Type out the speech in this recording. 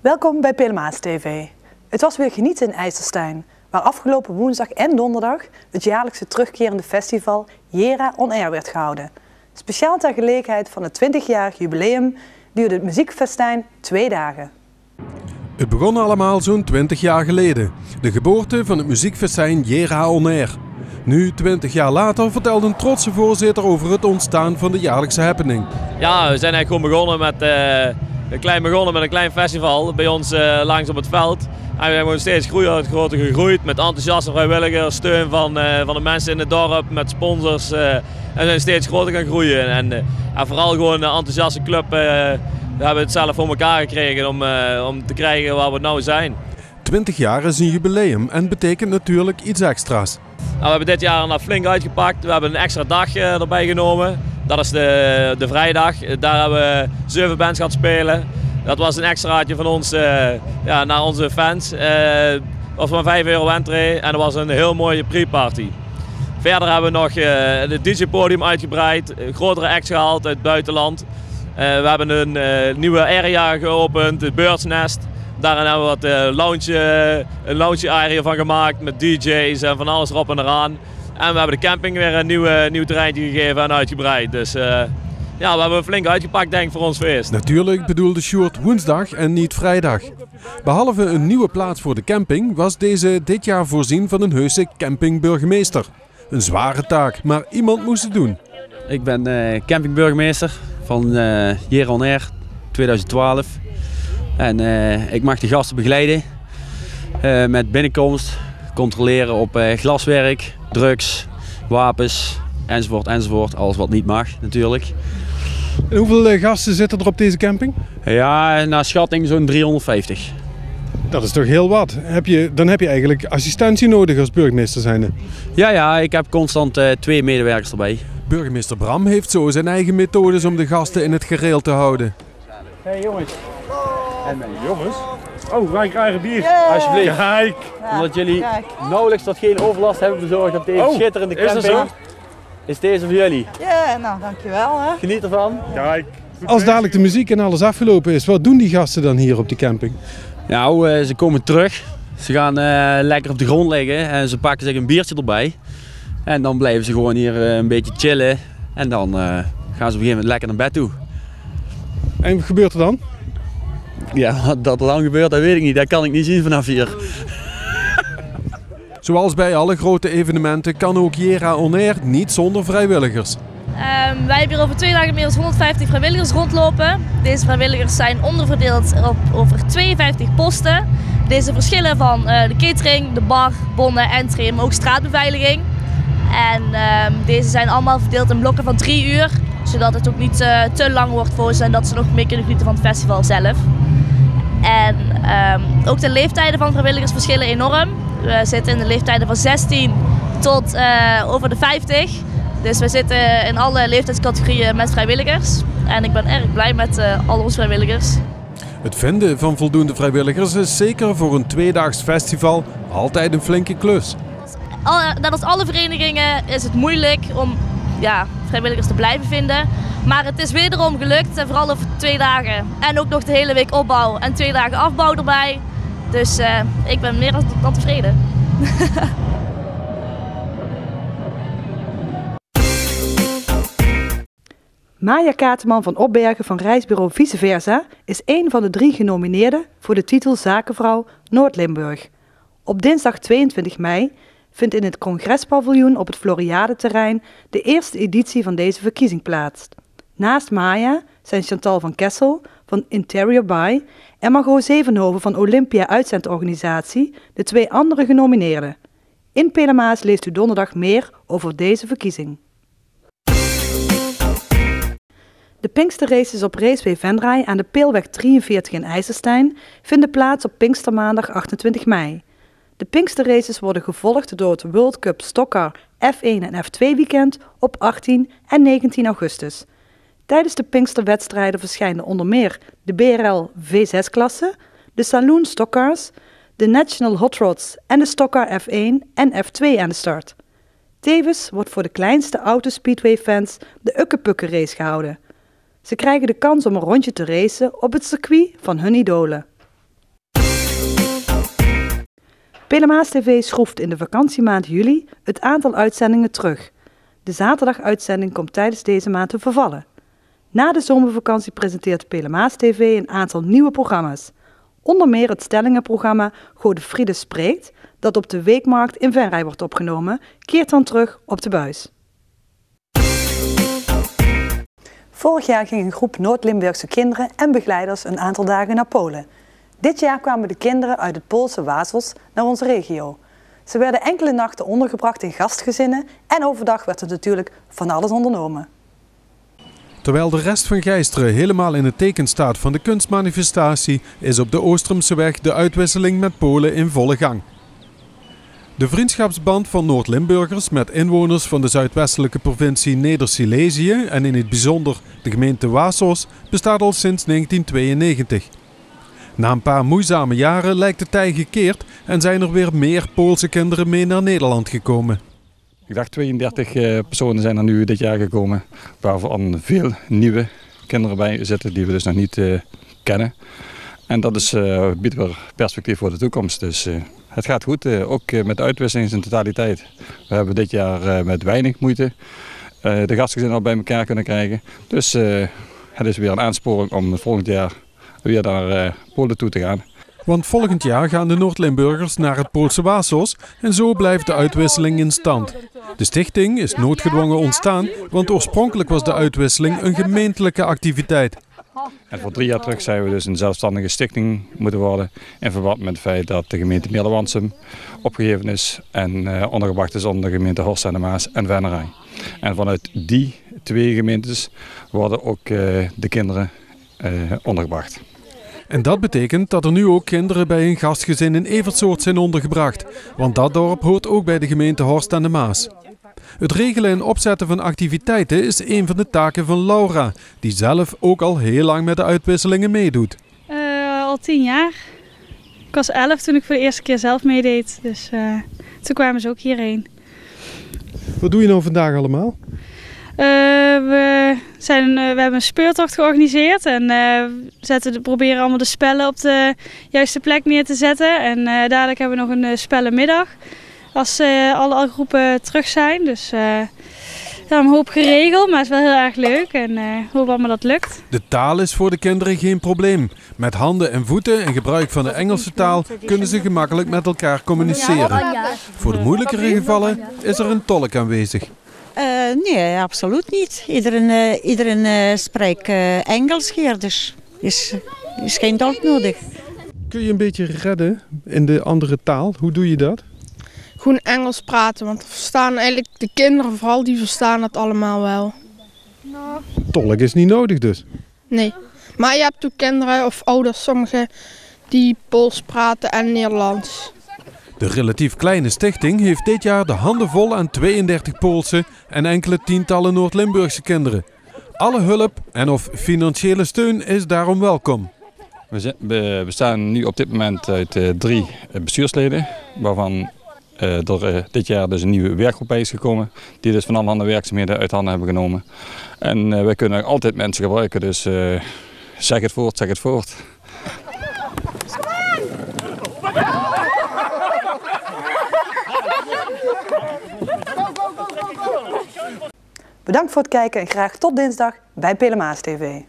Welkom bij Pelemaas TV. Het was weer genieten in IJsselstein, waar afgelopen woensdag en donderdag het jaarlijkse terugkerende festival Jera On Air werd gehouden. Speciaal ter gelegenheid van het 20-jarig jubileum duurde het muziekfestijn 2 dagen. Het begon allemaal zo'n 20 jaar geleden. De geboorte van het muziekfestijn Jera On Air. Nu, 20 jaar later, vertelt een trotse voorzitter over het ontstaan van de jaarlijkse happening. Ja, we zijn eigenlijk gewoon begonnen met een klein festival bij ons langs op het veld. En we zijn steeds groter gegroeid met enthousiaste vrijwilligers, steun van de mensen in het dorp, met sponsors. En we zijn steeds groter gaan groeien. En vooral gewoon een enthousiaste club. We hebben het zelf voor elkaar gekregen om te krijgen waar we nou zijn. 20 jaar is een jubileum en betekent natuurlijk iets extra's. Nou, we hebben dit jaar flink uitgepakt. We hebben een extra dag erbij genomen. Dat is de vrijdag. Daar hebben we 7 bands gaan spelen. Dat was een extraatje van ons naar onze fans. Het was van €5 entree en dat was een heel mooie pre-party. Verder hebben we nog het DJ-podium uitgebreid, grotere acts gehaald uit het buitenland. We hebben een nieuwe area geopend, het Birds Nest. Daarin hebben we een lounge area van gemaakt met DJ's en van alles erop en eraan. En we hebben de camping weer een nieuw terreintje gegeven en uitgebreid. Dus we hebben flink uitgepakt denk ik voor ons feest. Natuurlijk bedoelde Sjoerd woensdag en niet vrijdag. Behalve een nieuwe plaats voor de camping was deze dit jaar voorzien van een heuse campingburgemeester. Een zware taak, maar iemand moest het doen. Ik ben campingburgemeester van Jera On Air 2012. En ik mag de gasten begeleiden met binnenkomst, controleren op glaswerk, drugs, wapens enzovoort. Alles wat niet mag natuurlijk. En hoeveel gasten zitten er op deze camping? Ja, naar schatting zo'n 350. Dat is toch heel wat. Dan heb je eigenlijk assistentie nodig als burgemeester zijnde. Ja, ik heb constant 2 medewerkers erbij. Burgemeester Bram heeft zo zijn eigen methodes om de gasten in het gereel te houden. Hey jongens. En mijn jongens. Oh, wij krijgen bier. Yeah. Alsjeblieft. Kijk. Omdat jullie nauwelijks tot geen overlast hebben bezorgd op deze schitterende camping. Is dat zo? Is deze voor jullie. Ja, nou dankjewel hè. Geniet ervan. Kijk. Als dadelijk de muziek en alles afgelopen is, wat doen die gasten dan hier op die camping? Nou, ze komen terug. Ze gaan lekker op de grond liggen en ze pakken zich een biertje erbij. En dan blijven ze gewoon hier een beetje chillen. En dan gaan ze op een gegeven moment lekker naar bed toe. En wat gebeurt er dan? Ja, wat dat er dan gebeurt, dat weet ik niet. Dat kan ik niet zien vanaf hier. Zoals bij alle grote evenementen kan ook Jera On Air niet zonder vrijwilligers. Wij hebben hier over 2 dagen meer dan 150 vrijwilligers rondlopen. Deze vrijwilligers zijn onderverdeeld over 52 posten. Deze verschillen van de catering, de bar, bonnen, entree, maar ook straatbeveiliging. En deze zijn allemaal verdeeld in blokken van 3 uur. Zodat het ook niet te lang wordt voor ze en dat ze nog mee kunnen genieten van het festival zelf. En ook de leeftijden van vrijwilligers verschillen enorm. We zitten in de leeftijden van 16 tot over de 50. Dus we zitten in alle leeftijdscategorieën met vrijwilligers. En ik ben erg blij met al onze vrijwilligers. Het vinden van voldoende vrijwilligers is zeker voor een 2-daags festival altijd een flinke klus. Net als alle verenigingen is het moeilijk om vrijwilligers te blijven vinden. Maar het is wederom gelukt, en vooral over 2 dagen. En ook nog de hele week opbouw en 2 dagen afbouw erbij. Dus ik ben meer dan tevreden. Maya Kateman van Opbergen van reisbureau Vice Versa is een van de 3 genomineerden voor de titel Zakenvrouw Noord-Limburg. Op dinsdag 22 mei vindt in het Congrespaviljoen op het Floriade-terrein de eerste editie van deze verkiezing plaats. Naast Maya zijn Chantal van Kessel van Interior By en Margot Zevenhoven van Olympia Uitzendorganisatie de 2 andere genomineerden. In Pelemaas leest u donderdag meer over deze verkiezing. De Pinksterraces op Raceway Venray aan de Peelweg 43 in IJsselstein vinden plaats op Pinkstermaandag 28 mei. De Pinksterraces worden gevolgd door het World Cup Stockcar F1 en F2 weekend op 18 en 19 augustus. Tijdens de Pinksterwedstrijden verschijnen onder meer de BRL V6-klasse, de Saloon Stockcars, de National Hot Rods en de Stockcar F1 en F2 aan de start. Tevens wordt voor de kleinste autospeedway-fans de Ukkepukke race gehouden. Ze krijgen de kans om een rondje te racen op het circuit van hun idolen. Pelemaas TV schroeft in de vakantiemaand juli het aantal uitzendingen terug. De zaterdaguitzending komt tijdens deze maand te vervallen. Na de zomervakantie presenteert Pelemaas TV een aantal nieuwe programma's. Onder meer het stellingenprogramma Godefriede Spreekt, dat op de Weekmarkt in Venray wordt opgenomen, keert dan terug op de buis. Vorig jaar ging een groep Noord-Limburgse kinderen en begeleiders een aantal dagen naar Polen. Dit jaar kwamen de kinderen uit het Poolse Wazos naar onze regio. Ze werden enkele nachten ondergebracht in gastgezinnen en overdag werd er natuurlijk van alles ondernomen. Terwijl de rest van Gijsteren helemaal in het teken staat van de kunstmanifestatie, is op de Oostrumseweg de uitwisseling met Polen in volle gang. De vriendschapsband van Noord-Limburgers met inwoners van de zuidwestelijke provincie Neder-Silesië en in het bijzonder de gemeente Wazos bestaat al sinds 1992. Na een paar moeizame jaren lijkt de tij gekeerd en zijn er weer meer Poolse kinderen mee naar Nederland gekomen. Ik dacht 32 personen zijn er nu dit jaar gekomen, waarvan veel nieuwe kinderen bij zitten die we dus nog niet kennen. En dat biedt weer perspectief voor de toekomst. Dus het gaat goed, ook met de uitwisseling in totaliteit. We hebben dit jaar met weinig moeite de gastgezinnen al bij elkaar kunnen krijgen. Dus het is weer een aansporing om volgend jaar weer naar Polen toe te gaan. Want volgend jaar gaan de Noord-Limburgers naar het Poolse Wazos en zo blijft de uitwisseling in stand. De stichting is noodgedwongen ontstaan, want oorspronkelijk was de uitwisseling een gemeentelijke activiteit. En voor 3 jaar terug zijn we dus een zelfstandige stichting moeten worden in verband met het feit dat de gemeente Meerderwansum opgegeven is en ondergebracht is onder de gemeente Horst aan de Maas en Venray. En vanuit die 2 gemeentes worden ook de kinderen ondergebracht. En dat betekent dat er nu ook kinderen bij een gastgezin in Evertsoort zijn ondergebracht, want dat dorp hoort ook bij de gemeente Horst aan de Maas. Het regelen en opzetten van activiteiten is een van de taken van Laura, die zelf ook al heel lang met de uitwisselingen meedoet. Al 10 jaar. Ik was 11 toen ik voor de eerste keer zelf meedeed, dus toen kwamen ze ook hierheen. Wat doe je nou vandaag allemaal? We hebben een speurtocht georganiseerd en proberen allemaal de spellen op de juiste plek neer te zetten. En dadelijk hebben we nog een spellenmiddag als alle groepen terug zijn. Dus een hoop geregeld, maar het is wel heel erg leuk en hopen allemaal dat lukt. De taal is voor de kinderen geen probleem. Met handen en voeten en gebruik van de Engelse taal kunnen ze gemakkelijk met elkaar communiceren. Voor de moeilijkere gevallen is er een tolk aanwezig. Nee, absoluut niet. Iedereen spreekt Engels hier, dus is geen tolk nodig. Kun je een beetje redden in de andere taal? Hoe doe je dat? Gewoon Engels praten, want verstaan eigenlijk de kinderen vooral, die verstaan het allemaal wel. Tolk is niet nodig dus? Nee, maar je hebt ook kinderen of ouders, sommigen, die Pools praten en Nederlands. De relatief kleine stichting heeft dit jaar de handen vol aan 32 Poolse en enkele tientallen Noord-Limburgse kinderen. Alle hulp en of financiële steun is daarom welkom. We bestaan nu op dit moment uit 3 bestuursleden, waarvan er dit jaar dus een nieuwe werkgroep bij is gekomen, die dus van allerhande werkzaamheden uit handen hebben genomen. En wij kunnen altijd mensen gebruiken, dus zeg het voort, zeg het voort. Bedankt voor het kijken en graag tot dinsdag bij Pelemaas TV.